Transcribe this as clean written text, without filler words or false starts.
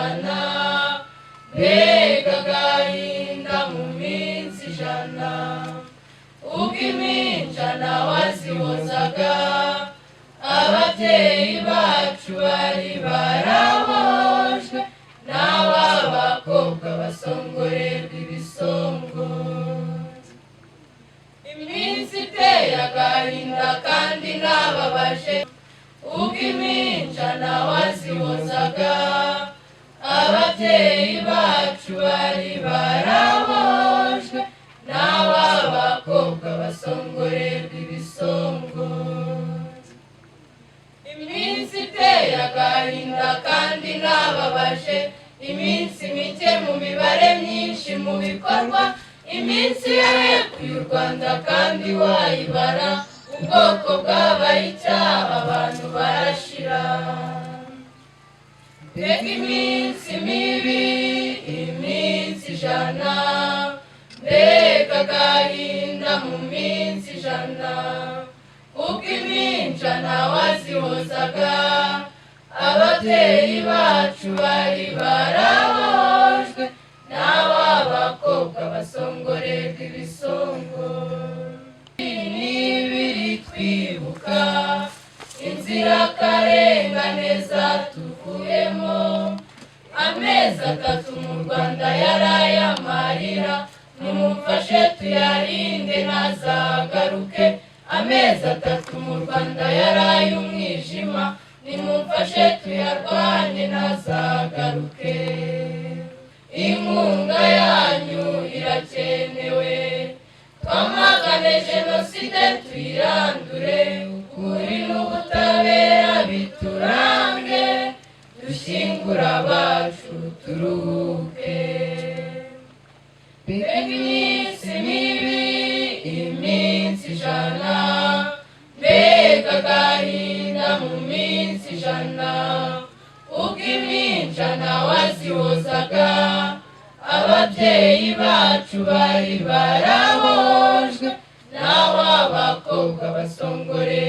ijana mbega agahinda mu minsi ijana ubwo impinja nawazihozaga ababyeyi bacu bari barabojwe n'ab'abakobwa basongorerwa ibisongo iminsi iteye agahinda kandi nababaje ubwo impinja nawazihozaga ababyeyi bacu bari barabojwe n'ab'abakobwa basongorerwa ibisongo iminsi iteye agahinda kandi nababaje iminsi mike mu mibare myinshi mu bikorwa iminsi yarekuye u Rwanda kandi wayibara ubwoko bwabaye icyaha abantu barashira mbega iminsi mibi iminsi ijana mbega agahinda mu minsi ijana ubwo impinja nawazihozaga ababyeyi bacu bari barabojwe n'ab'abakobwa basongorerwa ibisongo n'ibiri twibuka inzirakarengane zatuvuyemo amezi 3 mu Rwanda yarayamarira nimumfashe tuyarinde ntazagaruke amezi 3 mu Rwanda yarayumwijima nimumfashe tuyarwanye ntazagaruke inkunga yanyu irakenewe twamagane jenoside tuyirandure ukuri n'ubutabera biturange dushyingura abacu turuhuke mbega iminsi mibi iminsi ijana mbega agahinda mu minsi ijana ubwo impinja nawazihozaga ababyeyi bacu bari barabojwe n'ab'abakobwa basongorerwa